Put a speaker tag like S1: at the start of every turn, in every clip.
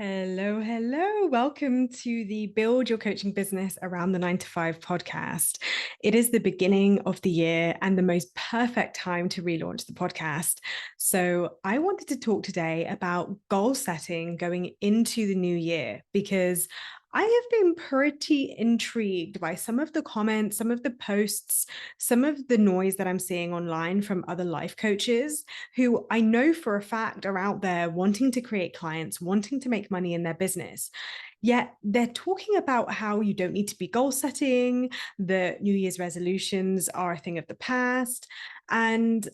S1: Hello, hello. Welcome to the Build Your Coaching Business Around the 9 to 5 podcast. It is the beginning of the year and the most perfect time to relaunch the podcast. So, I wanted to talk today about goal setting going into the new year because I have been pretty intrigued by some of the comments, some of the posts, some of the noise that I'm seeing online from other life coaches who I know for a fact are out there wanting to create clients, wanting to make money in their business. Yet they're talking about how you don't need to be goal setting, the New Year's resolutions are a thing of the past. And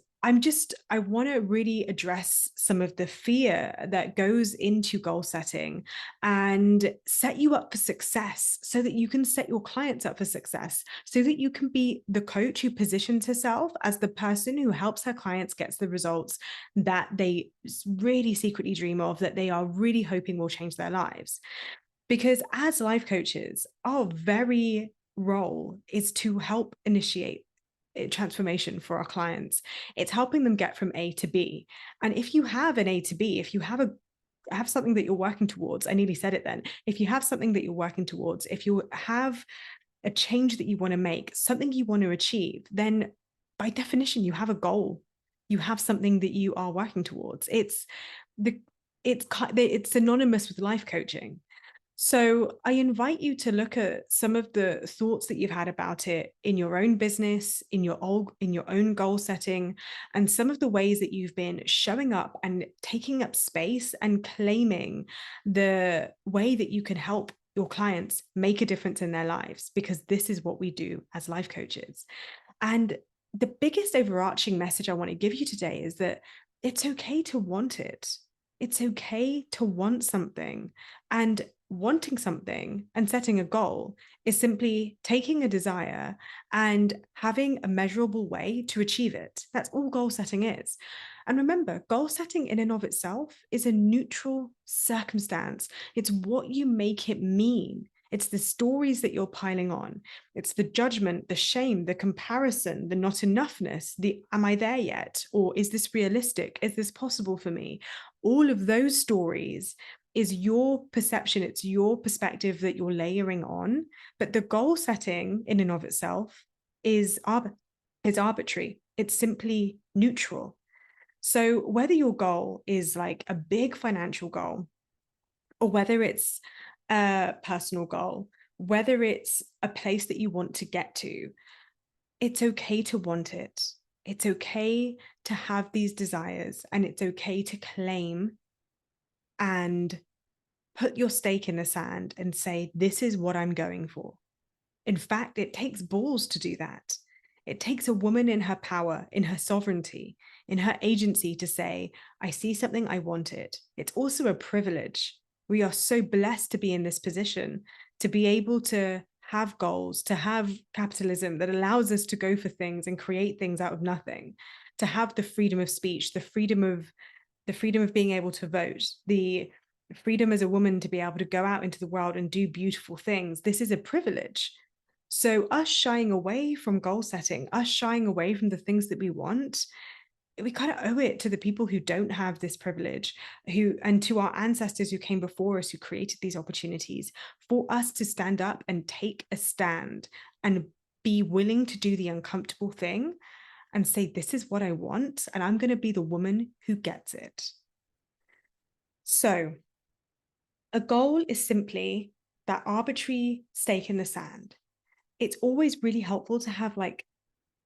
S1: I want to really address some of the fear that goes into goal setting and set you up for success so that you can set your clients up for success, so that you can be the coach who positions herself as the person who helps her clients get the results that they really secretly dream of, that they are really hoping will change their lives. Because as life coaches, our very role is to help initiate transformation for our clients. It's helping them get from A to B. And if you have an A to B, if you have something that you're working towards, I nearly said it then. If you have something that you're working towards, if you have a change that you want to make, something you want to achieve, then by definition, you have a goal. You have something that you are working towards. The it's synonymous with life coaching. So I invite you to look at some of the thoughts that you've had about it in your own business, in your own goal setting, and some of the ways that you've been showing up and taking up space and claiming the way that you can help your clients make a difference in their lives, because this is what we do as life coaches. And the biggest overarching message I want to give you today is that it's okay to want it. It's okay to want something. And wanting something and setting a goal is simply taking a desire and having a measurable way to achieve it. That's all goal setting is. And remember, goal setting in and of itself is a neutral circumstance. It's what you make it mean. It's the stories that you're piling on. It's the judgment, the shame, the comparison, the not enoughness, the am I there yet? Or is this realistic? Is this possible for me? All of those stories is your perception, it's your perspective that you're layering on. But the goal setting in and of itself is, is arbitrary. It's simply neutral. So whether your goal is like a big financial goal, or whether it's a personal goal, whether it's a place that you want to get to, it's okay to want it. It's okay to have these desires, and it's okay to claim and put your stake in the sand and say, this is what I'm going for. In fact, it takes balls to do that. It takes a woman in her power, in her sovereignty, in her agency to say, I see something, I want it. It's also a privilege. We are so blessed to be in this position, to be able to have goals, to have capitalism that allows us to go for things and create things out of nothing, to have the freedom of speech, the freedom of being able to vote, the freedom as a woman to be able to go out into the world and do beautiful things. This is a privilege. So us shying away from goal setting, us shying away from the things that we want, we kind of owe it to the people who don't have this privilege, who, and to our ancestors who came before us, who created these opportunities, for us to stand up and take a stand and be willing to do the uncomfortable thing and say, this is what I want, and I'm going to be the woman who gets it. So a goal is simply that arbitrary stake in the sand. It's always really helpful to have like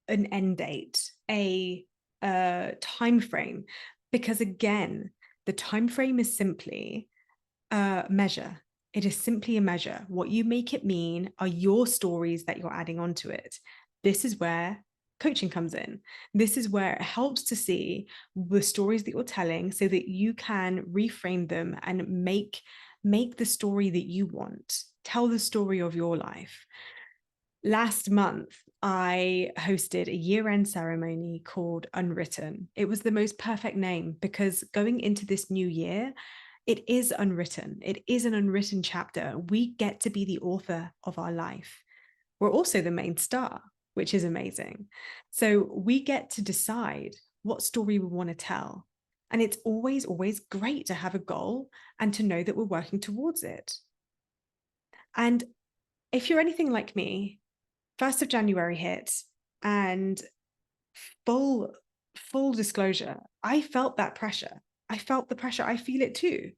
S1: an end date, a time frame, because again, the time frame is simply a measure. It is simply a measure. What you make it mean are your stories that you're adding onto it. This is where coaching comes in. This is where it helps to see the stories that you're telling so that you can reframe them and make the story that you want. Tell the story of your life. Last month, I hosted a year-end ceremony called Unwritten. It was the most perfect name because going into this new year, it is unwritten. It is an unwritten chapter. We get to be the author of our life. We're also the main star, which is amazing. So we get to decide what story we want to tell. And it's always, always great to have a goal and to know that we're working towards it. And if you're anything like me, 1st of January hit, and full full disclosure, I felt that pressure. I felt the pressure. I feel it too.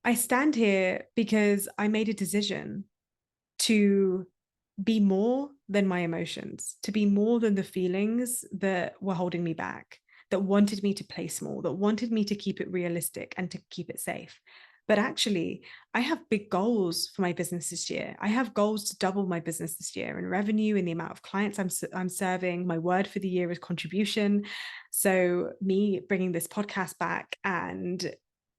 S1: I stand here because I made a decision to be more than my emotions, to be more than the feelings that were holding me back, that wanted me to play small, that wanted me to keep it realistic and to keep it safe. But actually, I have big goals for my business this year. I have goals to double my business this year in revenue, in the amount of clients I'm serving. My word for the year is contribution. So, me bringing this podcast back and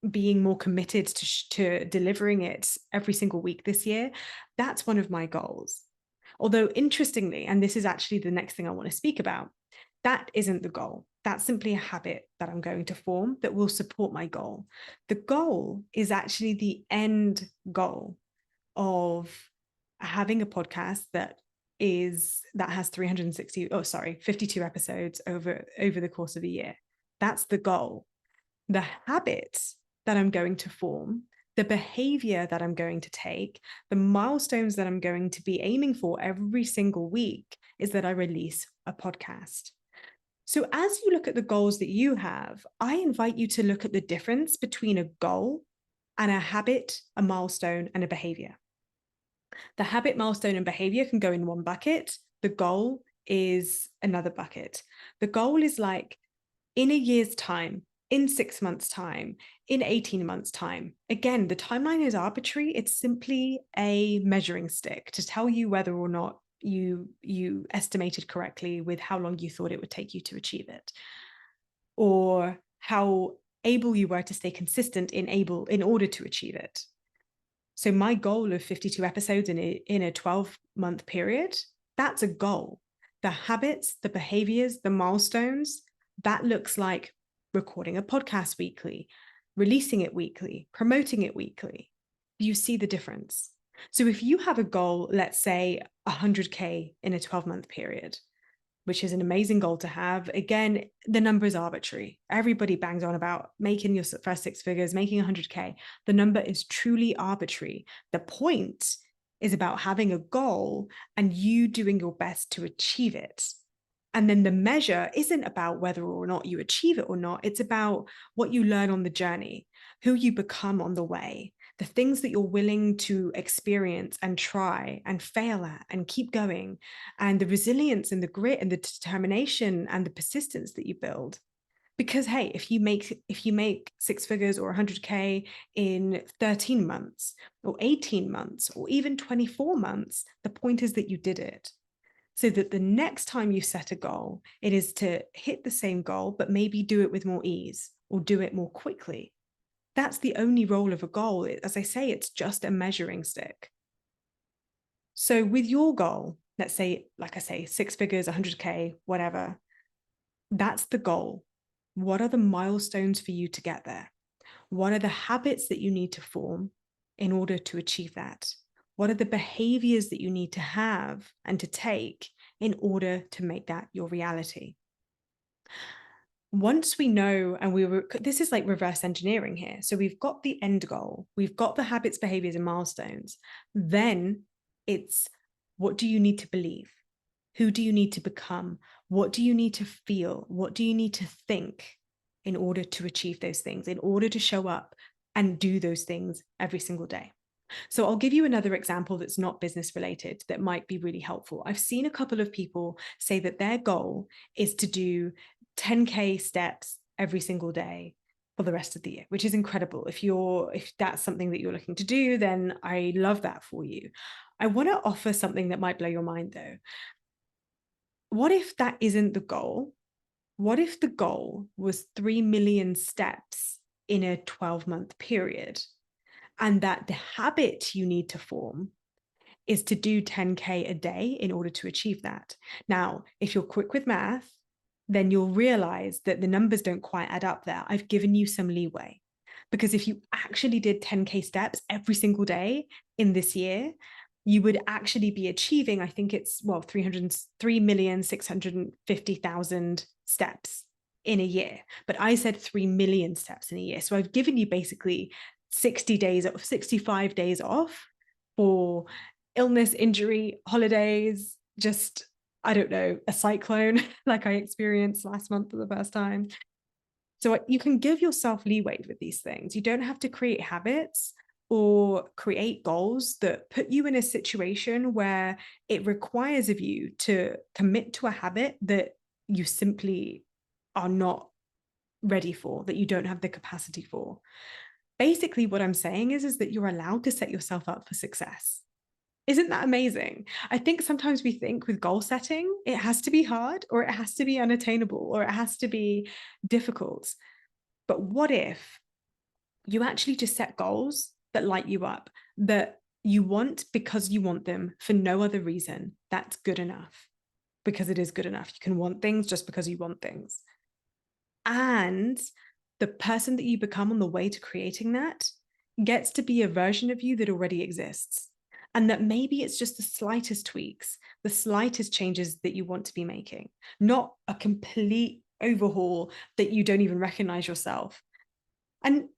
S1: being more committed to delivering it every single week this year, that's one of my goals. Although, interestingly, and this is actually the next thing I want to speak about, that isn't the goal. That's simply a habit that I'm going to form that will support my goal. The goal is actually the end goal of having a podcast that has 52 episodes over the course of a year. That's the goal. The habits that I'm going to form, the behavior that I'm going to take, the milestones that I'm going to be aiming for every single week is that I release a podcast. So, as you look at the goals that you have, I invite you to look at the difference between a goal and a habit, a milestone, and a behavior. The habit, milestone, and behavior can go in one bucket. The goal is another bucket. The goal is like, in a year's time, in 6 months' time, in 18 months' time. Again, the timeline is arbitrary. It's simply a measuring stick to tell you whether or not you estimated correctly with how long you thought it would take you to achieve it, or how able you were to stay consistent in order to achieve it. So my goal of 52 episodes in a 12-month period, that's a goal. The habits, the behaviors, the milestones, that looks like recording a podcast weekly, releasing it weekly, promoting it weekly. You see the difference. So if you have a goal, let's say 100K in a 12-month period, which is an amazing goal to have. Again, the number is arbitrary. Everybody bangs on about making your first 6 figures, making 100K. The number is truly arbitrary. The point is about having a goal and you doing your best to achieve it. And then the measure isn't about whether or not you achieve it or not. It's about what you learn on the journey, who you become on the way, the things that you're willing to experience and try and fail at and keep going, and the resilience and the grit and the determination and the persistence that you build. Because hey, if you make 6 figures or 100K in 13 months or 18 months or even 24 months, the point is that you did it. So that the next time you set a goal, it is to hit the same goal, but maybe do it with more ease or do it more quickly. That's the only role of a goal. As I say, it's just a measuring stick. So with your goal, let's say, like I say, 6 figures, 100K, whatever, that's the goal. What are the milestones for you to get there? What are the habits that you need to form in order to achieve that? What are the behaviors that you need to have and to take in order to make that your reality? Once we know, and this is like reverse engineering here. So we've got the end goal, we've got the habits, behaviors, and milestones. Then it's, what do you need to believe? Who do you need to become? What do you need to feel? What do you need to think in order to achieve those things, in order to show up and do those things every single day? So I'll give you another example that's not business related that might be really helpful. I've seen a couple of people say that their goal is to do 10K steps every single day for the rest of the year, which is incredible. If that's something that you're looking to do, then I love that for you. I want to offer something that might blow your mind though. What if that isn't the goal? What if the goal was 3 million steps in a 12-month period? And that the habit you need to form is to do 10K a day in order to achieve that. Now, if you're quick with math, then you'll realize that the numbers don't quite add up there. I've given you some leeway. Because if you actually did 10K steps every single day in this year, you would actually be achieving, I think it's, 303,650,000 steps in a year, but I said 3 million steps in a year. So I've given you basically 60 days, 65 days off for illness, injury, holidays, just, I don't know, a cyclone like I experienced last month for the first time. So you can give yourself leeway with these things. You don't have to create habits or create goals that put you in a situation where it requires of you to commit to a habit that you simply are not ready for, that you don't have the capacity for. Basically, what I'm saying is that you're allowed to set yourself up for success. Isn't that amazing? I think sometimes we think with goal setting, it has to be hard, or it has to be unattainable, or it has to be difficult. But what if you actually just set goals that light you up, that you want because you want them for no other reason? That's good enough, because it is good enough. You can want things just because you want things. And the person that you become on the way to creating that gets to be a version of you that already exists. And that maybe it's just the slightest tweaks, the slightest changes that you want to be making, not a complete overhaul that you don't even recognize yourself. And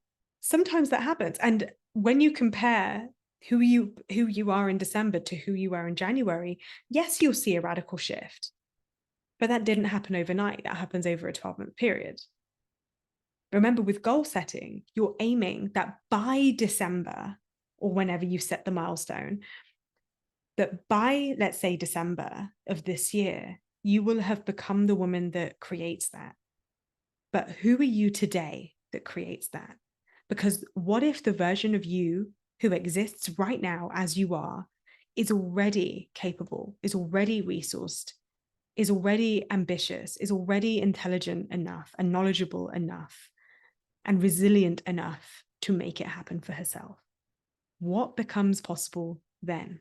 S1: sometimes that happens. And when you compare who you are in December to who you are in January, yes, you'll see a radical shift. But that didn't happen overnight. That happens over a 12-month period. Remember, with goal setting, you're aiming that by December, or whenever you set the milestone, that by, let's say, December of this year, you will have become the woman that creates that. But who are you today that creates that? Because what if the version of you who exists right now as you are is already capable, is already resourced, is already ambitious, is already intelligent enough and knowledgeable enough and resilient enough to make it happen for herself? What becomes possible then?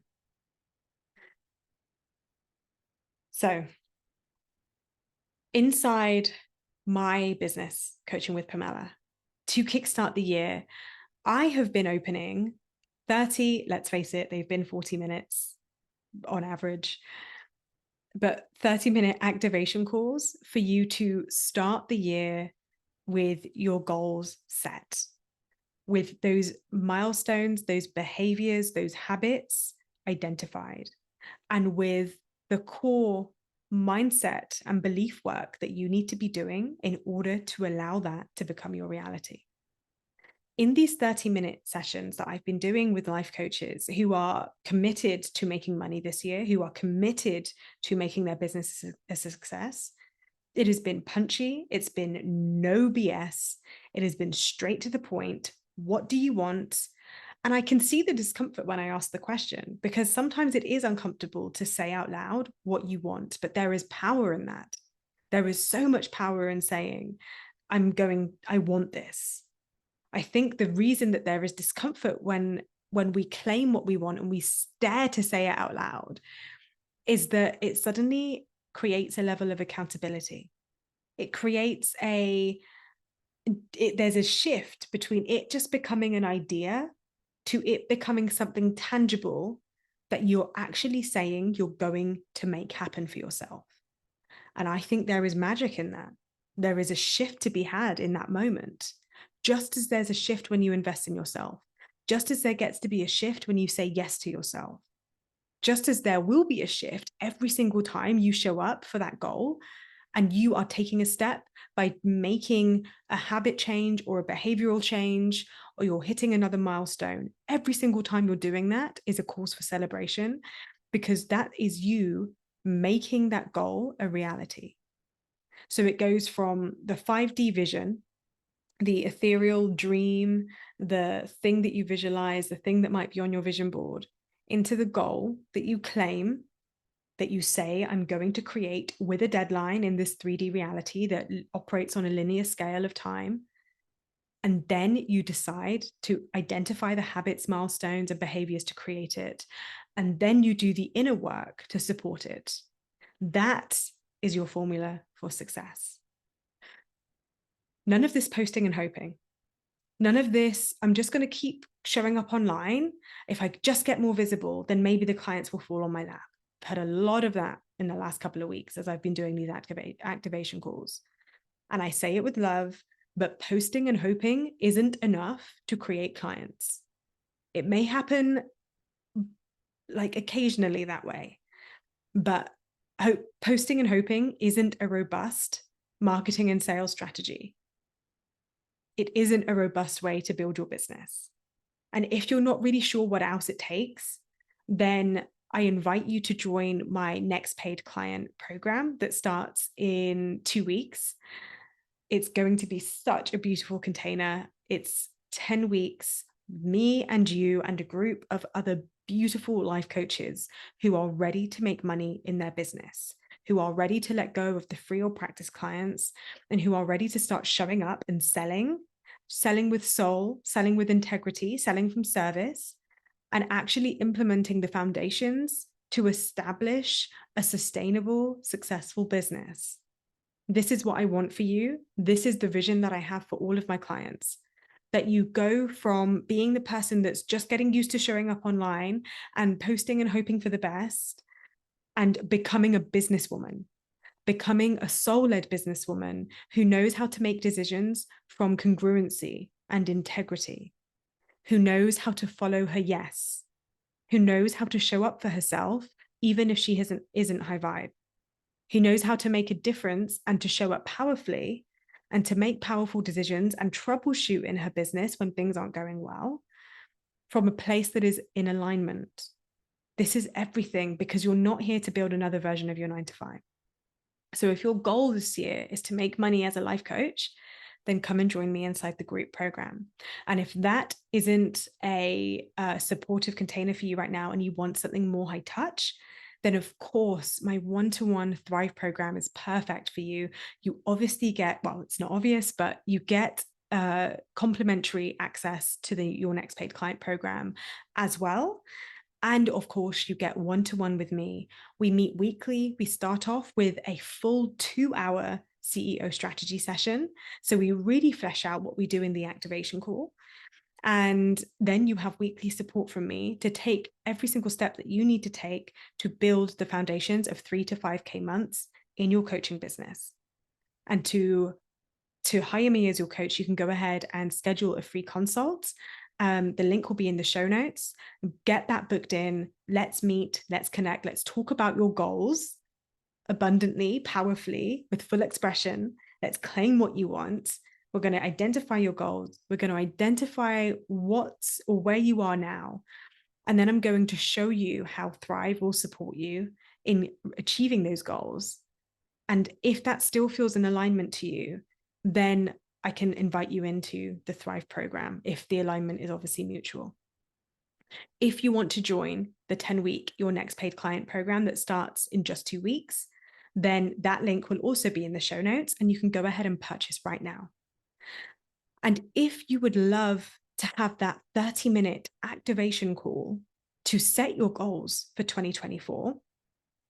S1: So, inside my business, Coaching with Pamela, to kickstart the year, I have been opening 30, let's face it, they've been 40 minutes on average, but 30-minute activation calls for you to start the year with your goals set, with those milestones, those behaviors, those habits identified, and with the core mindset and belief work that you need to be doing in order to allow that to become your reality. In these 30-minute sessions that I've been doing with life coaches who are committed to making money this year, who are committed to making their business a success, it has been punchy. It's been no BS. It has been straight to the point. What do you want? And I can see the discomfort when I ask the question, because sometimes it is uncomfortable to say out loud what you want, but there is power in that. There is so much power in saying, I want this. I think the reason that there is discomfort when we claim what we want and we dare to say it out loud is that it suddenly creates a level of accountability. It creates there's a shift between it just becoming an idea to it becoming something tangible that you're actually saying you're going to make happen for yourself. And I think there is magic in that. There is a shift to be had in that moment. Just as there's a shift when you invest in yourself, just as there gets to be a shift when you say yes to yourself, just as there will be a shift every single time you show up for that goal and you are taking a step by making a habit change or a behavioral change, or you're hitting another milestone. Every single time you're doing that is a cause for celebration, because that is you making that goal a reality. So it goes from the 5D vision, the ethereal dream, the thing that you visualize, the thing that might be on your vision board, into the goal that you claim, that you say, I'm going to create with a deadline in this 3D reality that operates on a linear scale of time. And then you decide to identify the habits, milestones, and behaviors to create it. And then you do the inner work to support it. That is your formula for success. None of this posting and hoping. None of this, I'm just going to keep showing up online. If I just get more visible, then maybe the clients will fall on my lap. I've had a lot of that in the last couple of weeks as I've been doing these activation calls. and I say it with love, but posting and hoping isn't enough to create clients. It may happen like occasionally that way, but posting and hoping isn't a robust marketing and sales strategy. It isn't a robust way to build your business. And if you're not really sure what else it takes, then I invite you to join my next paid client program that starts in 2 weeks. It's going to be such a beautiful container. It's 10 weeks, me and you and a group of other beautiful life coaches who are ready to make money in their business, who are ready to let go of the free or practice clients, and who are ready to start showing up and selling with soul, selling with integrity, selling from service, and actually implementing the foundations to establish a sustainable, successful business. This is what I want for you. This is the vision that I have for all of my clients. That you go from being the person that's just getting used to showing up online and posting and hoping for the best and becoming a businesswoman, becoming a soul-led businesswoman who knows how to make decisions from congruency and integrity, who knows how to follow her yes, who knows how to show up for herself, even if she isn't high vibe, who knows how to make a difference and to show up powerfully and to make powerful decisions and troubleshoot in her business when things aren't going well from a place that is in alignment. This is everything, because you're not here to build another version of your 9 to 5. So if your goal this year is to make money as a life coach, then come and join me inside the group program. And if that isn't a supportive container for you right now and you want something more high touch, then of course my one-to-one Thrive program is perfect for you. You obviously get, well, it's not obvious, but you get complimentary access to your next paid client program as well. And of course, you get one-to-one with me. We meet weekly. We start off with a full 2-hour CEO strategy session. So we really flesh out what we do in the activation call. And then you have weekly support from me to take every single step that you need to take to build the foundations of 3 to 5K months in your coaching business. And to hire me as your coach, you can go ahead and schedule a free consult. The link will be in the show notes. Get that booked in. Let's meet, let's connect, let's talk about your goals abundantly, powerfully, with full expression. Let's claim what you want. We're going to identify your goals. We're going to identify what's or where you are now. And then I'm going to show you how Thrive will support you in achieving those goals. And if that still feels in alignment to you, then I can invite you into the Thrive program if the alignment is obviously mutual. If you want to join the 10-week Your Next Paid Client program that starts in just 2 weeks, then that link will also be in the show notes and you can go ahead and purchase right now. And if you would love to have that 30-minute activation call to set your goals for 2024,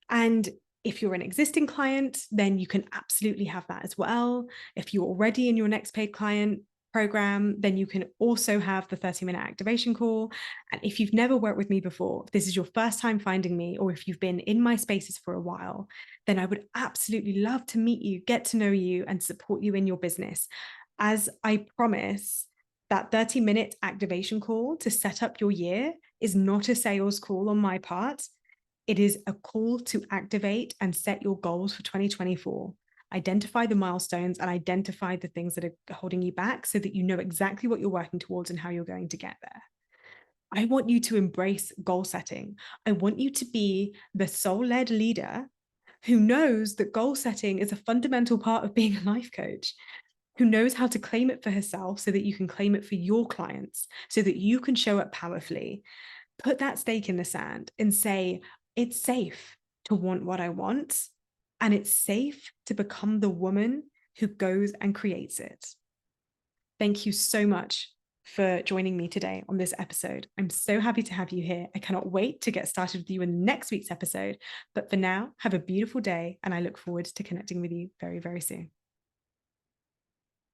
S1: and if you're an existing client, then you can absolutely have that as well. If you're already in your next paid client program, then you can also have the 30-minute activation call. And if you've never worked with me before, if this is your first time finding me, or if you've been in my spaces for a while, then I would absolutely love to meet you, get to know you, and support you in your business. As I promise, that 30-minute activation call to set up your year is not a sales call on my part. It is a call to activate and set your goals for 2024. Identify the milestones and identify the things that are holding you back so that you know exactly what you're working towards and how you're going to get there. I want you to embrace goal setting. I want you to be the soul-led leader who knows that goal setting is a fundamental part of being a life coach, who knows how to claim it for herself so that you can claim it for your clients, so that you can show up powerfully. Put that stake in the sand and say, it's safe to want what I want, and it's safe to become the woman who goes and creates it. Thank you so much for joining me today on this episode. I'm so happy to have you here. I cannot wait to get started with you in next week's episode. But for now, have a beautiful day, and I look forward to connecting with you very, very soon.